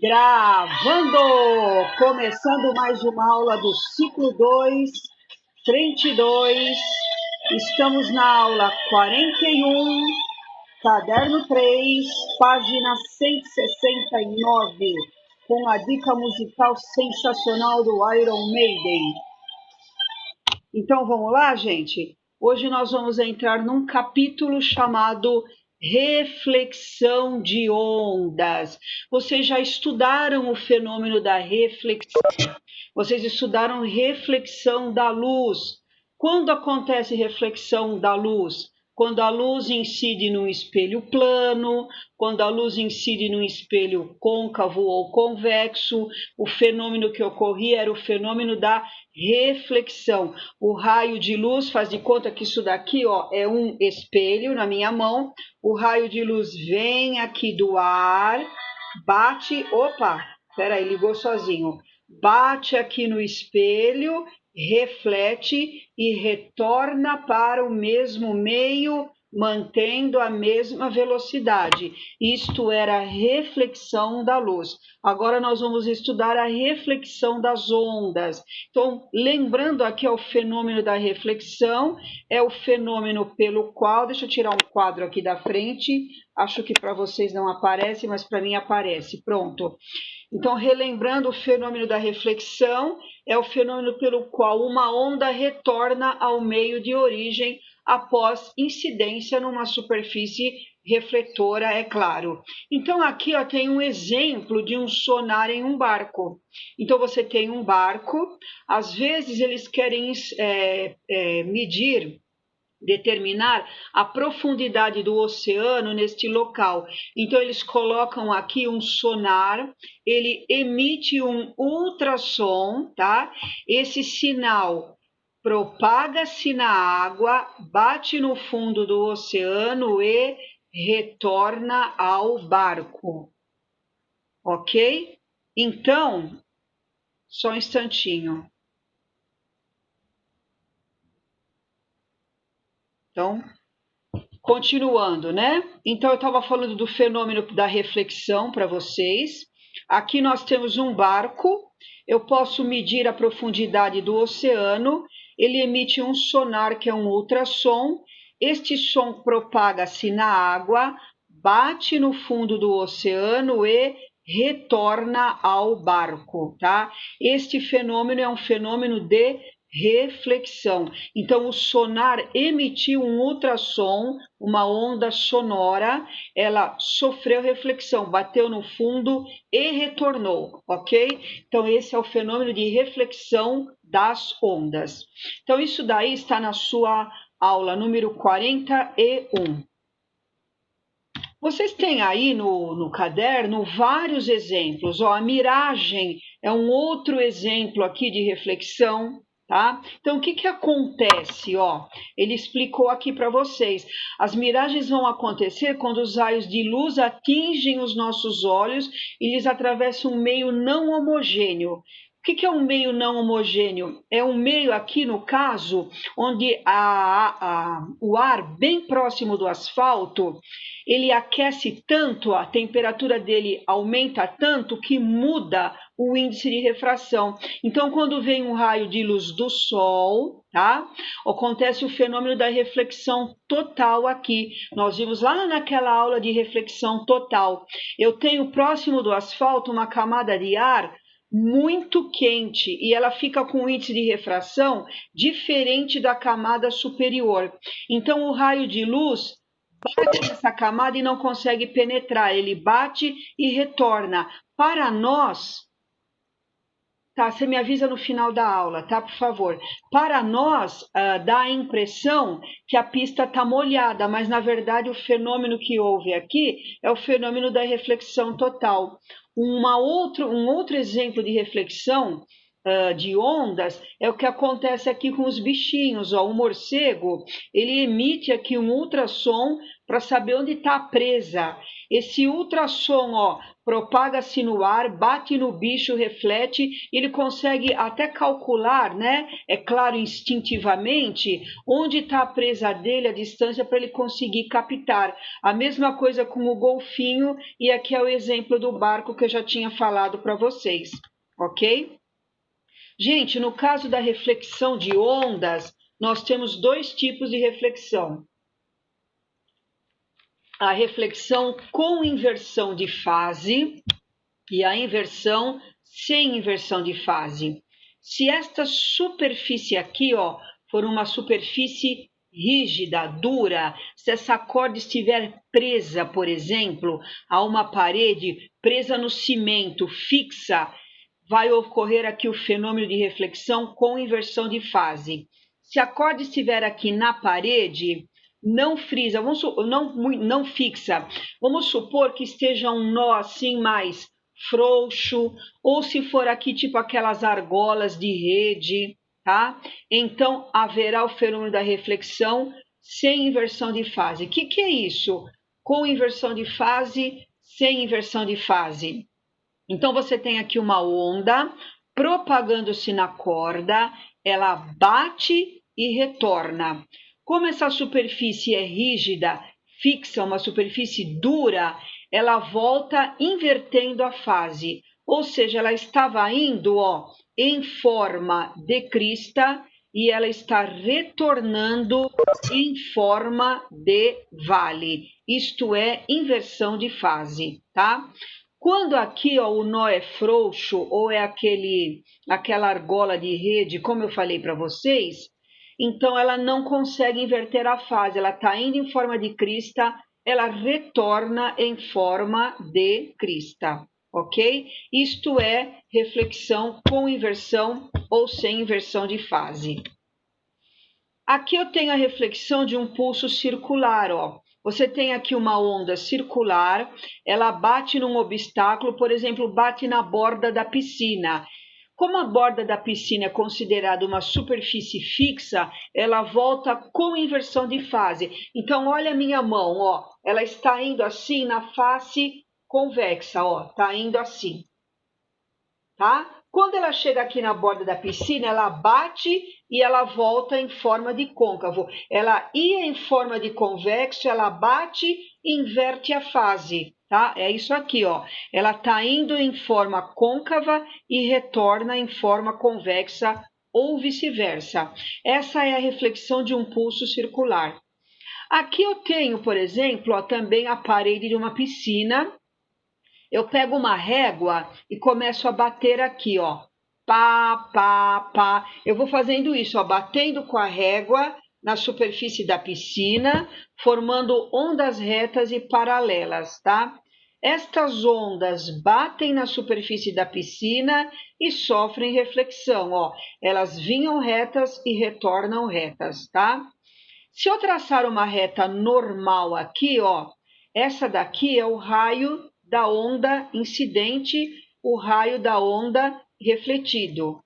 Gravando! Começando mais uma aula do ciclo 2, frente 2. Estamos na aula 41, caderno 3, página 169, com a dica musical sensacional do Iron Maiden. Então vamos lá, gente? Hoje nós vamos entrar num capítulo chamado Reflexão de ondas. Vocês já estudaram o fenômeno da reflexão. Vocês estudaram reflexão da luz. Quando acontece reflexão da luz? Quando a luz incide num espelho plano, quando a luz incide num espelho côncavo ou convexo, o fenômeno que ocorria era o fenômeno da reflexão. O raio de luz, faz de conta que isso daqui, ó, é um espelho na minha mão. O raio de luz vem aqui do ar, bate, opa, peraí, ligou sozinho. Bate aqui no espelho, reflete e retorna para o mesmo meio, mantendo a mesma velocidade. Isto era a reflexão da luz. Agora nós vamos estudar a reflexão das ondas. Então, lembrando aqui o fenômeno da reflexão, é o fenômeno pelo qual, deixa eu tirar um quadro aqui da frente, acho que para vocês não aparece, mas para mim aparece, pronto. Então, relembrando o fenômeno da reflexão, é o fenômeno pelo qual uma onda retorna ao meio de origem após incidência numa superfície refletora, é claro. Então, aqui ó, tem um exemplo de um sonar em um barco. Então, você tem um barco, às vezes eles querem determinar a profundidade do oceano neste local. Então, eles colocam aqui um sonar, ele emite um ultrassom, tá? Esse sinal propaga-se na água, bate no fundo do oceano e retorna ao barco. Ok? Então, só um instantinho. Então, continuando, né? Então, eu estava falando do fenômeno da reflexão para vocês. Aqui nós temos um barco. Eu posso medir a profundidade do oceano. Ele emite um sonar, que é um ultrassom. Este som propaga-se na água, bate no fundo do oceano e retorna ao barco, tá? Este fenômeno é um fenômeno de reflexão. Então, o sonar emitiu um ultrassom, uma onda sonora, ela sofreu reflexão, bateu no fundo e retornou, ok? Então, esse é o fenômeno de reflexão das ondas. Então, isso daí está na sua aula número 41. Vocês têm aí no caderno vários exemplos. Ó, a miragem é um outro exemplo aqui de reflexão. Tá? Então, o que acontece? Ó, ele explicou aqui para vocês. As miragens vão acontecer quando os raios de luz atingem os nossos olhos e eles atravessam um meio não homogêneo. O que é um meio não homogêneo? É um meio aqui, no caso, onde o ar bem próximo do asfalto, ele aquece tanto, a temperatura dele aumenta tanto que muda o índice de refração. Então, quando vem um raio de luz do sol, tá? Acontece o fenômeno da reflexão total aqui. Nós vimos lá naquela aula de reflexão total. Eu tenho próximo do asfalto uma camada de ar muito quente e ela fica com um índice de refração diferente da camada superior. Então, o raio de luz bate nessa camada e não consegue penetrar, ele bate e retorna. Para nós, tá, você me avisa no final da aula, tá, por favor. Para nós, dá a impressão que a pista está molhada, mas na verdade o fenômeno que houve aqui é o fenômeno da reflexão total. Um outro exemplo de reflexão de ondas é o que acontece aqui com os bichinhos. Ó. O morcego, ele emite aqui um ultrassom para saber onde está a presa. Esse ultrassom, ó, propaga-se no ar, bate no bicho, reflete, ele consegue até calcular, né? É claro, instintivamente, onde está a presa dele, a distância, para ele conseguir captar. A mesma coisa com o golfinho, e aqui é o exemplo do barco que eu já tinha falado para vocês, ok? Gente, no caso da reflexão de ondas, nós temos dois tipos de reflexão. A reflexão com inversão de fase e a inversão sem inversão de fase. Se esta superfície aqui, ó, for uma superfície rígida, dura, se essa corda estiver presa, por exemplo, a uma parede, presa no cimento, fixa, vai ocorrer aqui o fenômeno de reflexão com inversão de fase. Se a corda estiver aqui na parede, não frisa, não fixa. Vamos supor que esteja um nó assim mais frouxo, ou se for aqui tipo aquelas argolas de rede, tá? Então haverá o fenômeno da reflexão sem inversão de fase. O que é isso? Com inversão de fase, sem inversão de fase. Então você tem aqui uma onda propagando-se na corda, ela bate e retorna. Como essa superfície é rígida, fixa, uma superfície dura, ela volta invertendo a fase. Ou seja, ela estava indo, ó, em forma de crista e ela está retornando em forma de vale. Isto é inversão de fase, tá? Quando aqui, ó, o nó é frouxo ou é aquela argola de rede, como eu falei para vocês, então ela não consegue inverter a fase, ela está indo em forma de crista, ela retorna em forma de crista, ok? Isto é reflexão com inversão ou sem inversão de fase. Aqui eu tenho a reflexão de um pulso circular, ó. Você tem aqui uma onda circular, ela bate num obstáculo, por exemplo, bate na borda da piscina. Como a borda da piscina é considerada uma superfície fixa, ela volta com inversão de fase. Então, olha a minha mão, ó, ela está indo assim na face convexa, ó, está indo assim, tá? Quando ela chega aqui na borda da piscina, ela bate e ela volta em forma de côncavo. Ela ia em forma de convexo, ela bate e inverte a fase, tá? É isso aqui, ó. Ela está indo em forma côncava e retorna em forma convexa ou vice-versa. Essa é a reflexão de um pulso circular. Aqui eu tenho, por exemplo, ó, também a parede de uma piscina. Eu pego uma régua e começo a bater aqui, ó. Pá, pá, pá. Eu vou fazendo isso, ó, batendo com a régua na superfície da piscina, formando ondas retas e paralelas, tá? Estas ondas batem na superfície da piscina e sofrem reflexão, ó. Elas vinham retas e retornam retas, tá? Se eu traçar uma reta normal aqui, ó, essa daqui é o raio da onda incidente, o raio da onda refletido.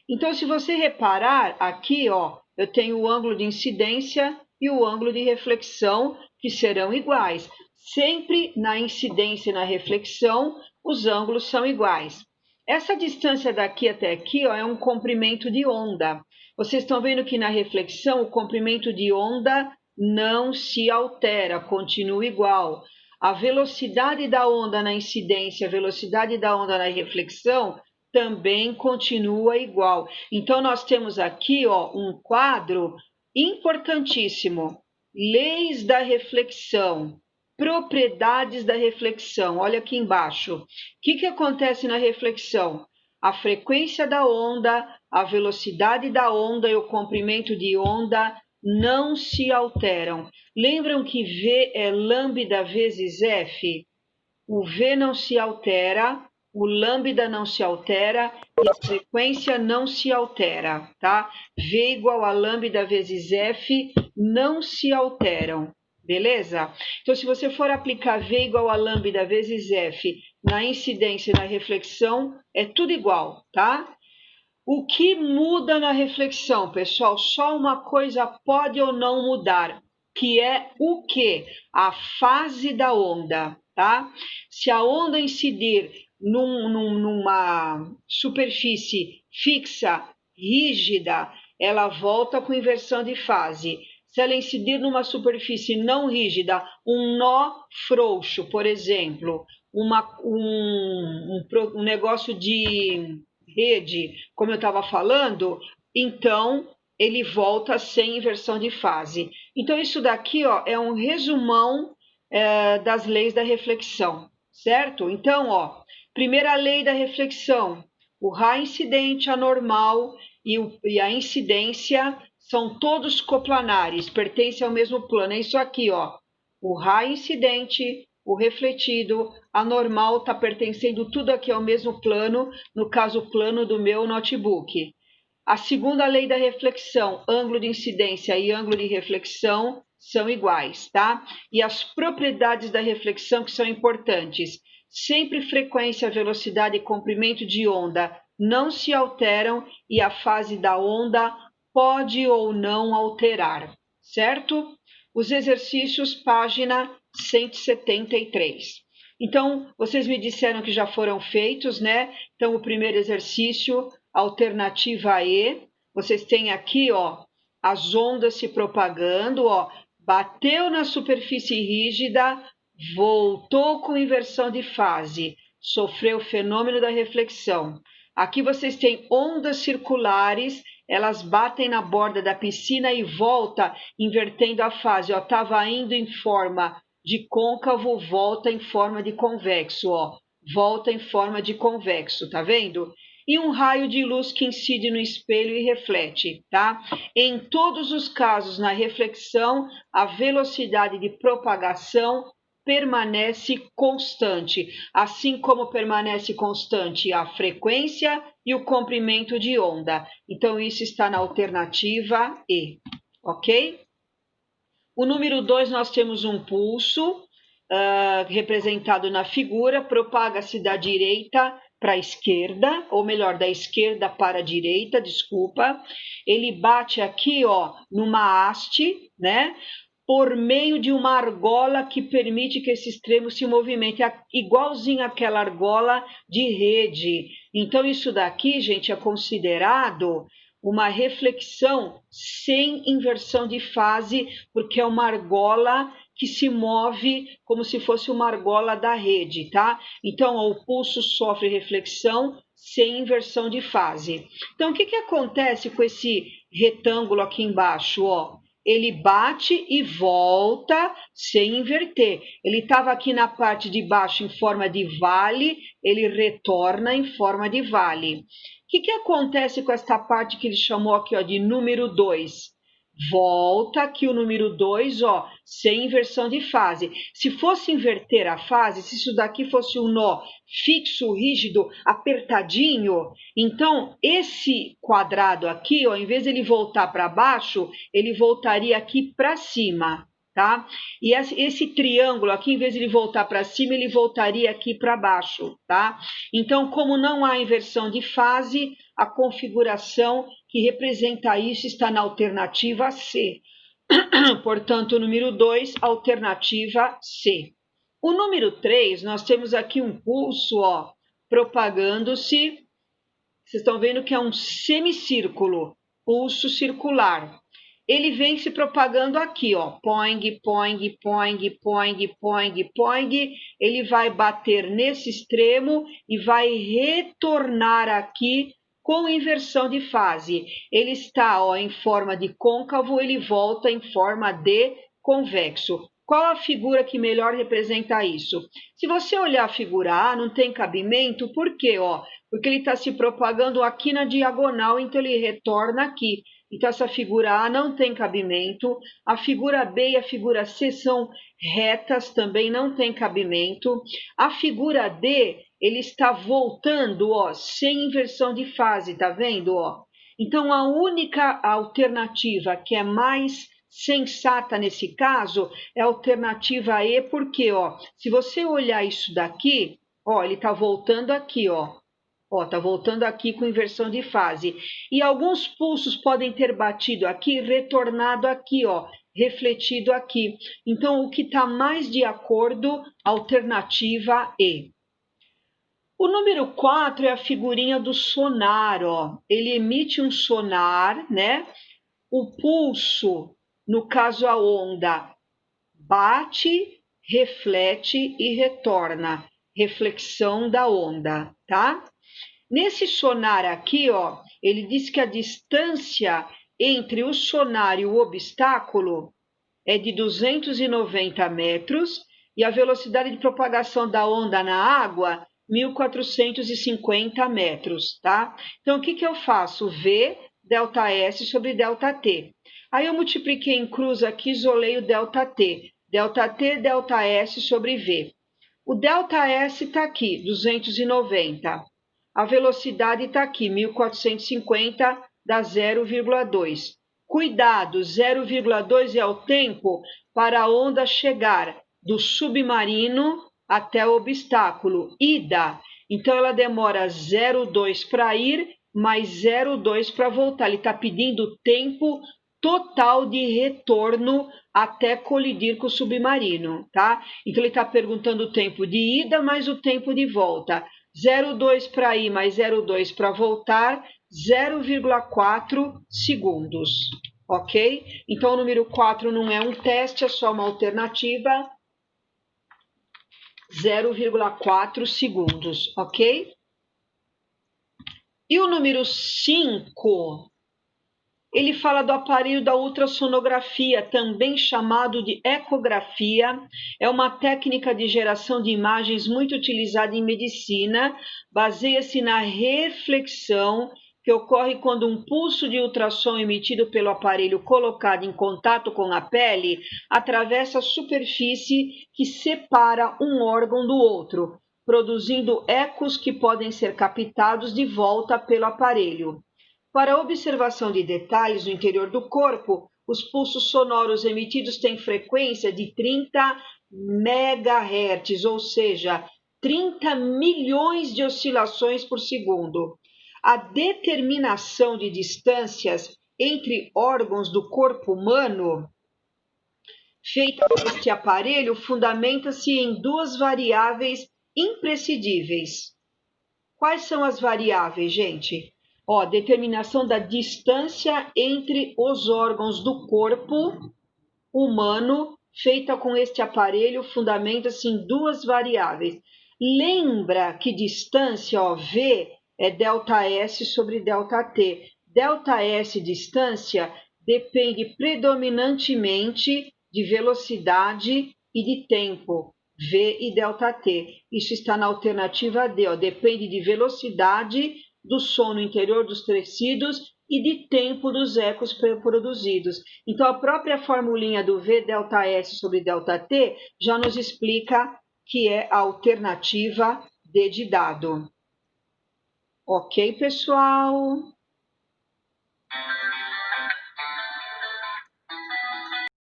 Então, se você reparar aqui, ó, eu tenho o ângulo de incidência e o ângulo de reflexão, que serão iguais. Sempre na incidência e na reflexão, os ângulos são iguais. Essa distância daqui até aqui, ó, é um comprimento de onda. Vocês estão vendo que na reflexão o comprimento de onda não se altera, continua igual. A velocidade da onda na incidência, a velocidade da onda na reflexão também continua igual. Então, nós temos aqui, ó, um quadro importantíssimo. Leis da reflexão, propriedades da reflexão. Olha aqui embaixo. O que acontece na reflexão? A frequência da onda, a velocidade da onda e o comprimento de onda não se alteram. Lembram que V é lambda vezes F? O V não se altera, o lambda não se altera e a frequência não se altera, tá? V igual a lambda vezes F não se alteram, beleza? Então, se você for aplicar V igual a lambda vezes F na incidência e na reflexão, é tudo igual, tá? O que muda na reflexão, pessoal? Só uma coisa pode ou não mudar, que é o quê? A fase da onda, tá? Se a onda incidir numa superfície fixa, rígida, ela volta com inversão de fase. Se ela incidir numa superfície não rígida, um nó frouxo, por exemplo, um negócio de rede, como eu estava falando, então ele volta sem inversão de fase. Então, isso daqui ó, é um resumão das leis da reflexão, certo? Então, ó, primeira lei da reflexão, o raio incidente anormal e a incidência são todos coplanares, pertencem ao mesmo plano. É isso aqui, ó. O raio incidente, o refletido, a normal está pertencendo tudo aqui ao mesmo plano, no caso, o plano do meu notebook. A segunda lei da reflexão, ângulo de incidência e ângulo de reflexão são iguais, tá? E as propriedades da reflexão que são importantes. Sempre frequência, velocidade e comprimento de onda não se alteram e a fase da onda pode ou não alterar, certo? Os exercícios, página 173. Então, vocês me disseram que já foram feitos, né? Então, o primeiro exercício, alternativa E, vocês têm aqui, ó, as ondas se propagando, ó, bateu na superfície rígida, voltou com inversão de fase, sofreu o fenômeno da reflexão. Aqui vocês têm ondas circulares, elas batem na borda da piscina e volta invertendo a fase, ó, estava indo em forma de côncavo, volta em forma de convexo, ó, volta em forma de convexo, tá vendo? E um raio de luz que incide no espelho e reflete, tá? Em todos os casos, na reflexão, a velocidade de propagação permanece constante, assim como permanece constante a frequência e o comprimento de onda. Então, isso está na alternativa E, ok? O número 2, nós temos um pulso, representado na figura, propaga-se da direita para a esquerda, ou melhor, da esquerda para a direita, desculpa. Ele bate aqui, ó, numa haste, né? Por meio de uma argola que permite que esse extremo se movimente, igualzinho àquela argola de rede. Então, isso daqui, gente, é considerado uma reflexão sem inversão de fase, porque é uma argola que se move como se fosse uma argola da rede, tá? Então, o pulso sofre reflexão sem inversão de fase. Então, o que acontece com esse retângulo aqui embaixo, ó? Ele bate e volta sem inverter. Ele estava aqui na parte de baixo em forma de vale, ele retorna em forma de vale. O que acontece com esta parte que ele chamou aqui ó, de número 2? Volta aqui o número 2, ó, sem inversão de fase. Se fosse inverter a fase, se isso daqui fosse um nó fixo, rígido, apertadinho, então esse quadrado aqui, ó, em vez de ele voltar para baixo, ele voltaria aqui para cima, tá? E esse triângulo aqui, em vez de ele voltar para cima, ele voltaria aqui para baixo, tá? Então, como não há inversão de fase, a configuração que representa isso está na alternativa C. Portanto, o número 2, alternativa C. O número 3, nós temos aqui um pulso, ó, propagando-se. Vocês estão vendo que é um semicírculo, pulso circular. Ele vem se propagando aqui, ó, poing, poing, poing, poing, poing, poing. Ele vai bater nesse extremo e vai retornar aqui com inversão de fase. Ele está ó, em forma de côncavo, ele volta em forma de convexo. Qual a figura que melhor representa isso? Se você olhar a figura A, não tem cabimento, por quê? Ó, porque ele está se propagando aqui na diagonal, então ele retorna aqui. Então, essa figura A não tem cabimento. A figura B e a figura C são retas, também não tem cabimento. A figura D, ele está voltando, ó, sem inversão de fase, tá vendo, ó? Então, a única alternativa que é mais sensata nesse caso é a alternativa E, porque, ó, se você olhar isso daqui, ó, ele está voltando aqui, ó. Ó, tá voltando aqui com inversão de fase. E alguns pulsos podem ter batido aqui, retornado aqui, ó, refletido aqui. Então, o que está mais de acordo, alternativa E. O número 4 é a figurinha do sonar, ó. Ele emite um sonar, né? O pulso, no caso a onda, bate, reflete e retorna. Reflexão da onda, tá? Nesse sonar aqui, ó, ele diz que a distância entre o sonar e o obstáculo é de 290 metros e a velocidade de propagação da onda na água, 1.450 metros, tá? Então, o que eu faço? V, ΔS sobre ΔT. Aí eu multipliquei em cruz aqui, isolei o ΔT. ΔT, ΔS sobre V. O ΔS está aqui, 290. A velocidade está aqui, 1.450, dá 0,2. Cuidado, 0,2 é o tempo para a onda chegar do submarino até o obstáculo, ida. Então, ela demora 0,2 para ir, mais 0,2 para voltar. Ele está pedindo tempo total de retorno até colidir com o submarino, tá? Então, ele está perguntando o tempo de ida mais o tempo de volta. 0,2 para ir mais 0,2 para voltar, 0,4 segundos, ok? Então, o número 4 não é um teste, é só uma alternativa, 0,4 segundos, ok? E o número 5, ele fala do aparelho da ultrassonografia, também chamado de ecografia. É uma técnica de geração de imagens muito utilizada em medicina. Baseia-se na reflexão que ocorre quando um pulso de ultrassom emitido pelo aparelho colocado em contato com a pele atravessa a superfície que separa um órgão do outro, produzindo ecos que podem ser captados de volta pelo aparelho. Para a observação de detalhes no interior do corpo, os pulsos sonoros emitidos têm frequência de 30 MHz, ou seja, 30 milhões de oscilações por segundo. A determinação de distâncias entre órgãos do corpo humano feita por este aparelho fundamenta-se em duas variáveis imprescindíveis. Quais são as variáveis, gente? Ó, determinação da distância entre os órgãos do corpo humano, feita com este aparelho, fundamenta-se em duas variáveis. Lembra que distância, ó, V, é ΔS sobre ΔT. ΔS, distância, depende predominantemente de velocidade e de tempo. V e ΔT. Isso está na alternativa D, ó, depende de velocidade do som no interior dos tecidos e de tempo dos ecos produzidos. Então, a própria formulinha do V ΔS sobre ΔT já nos explica que é a alternativa D de dado. Ok, pessoal?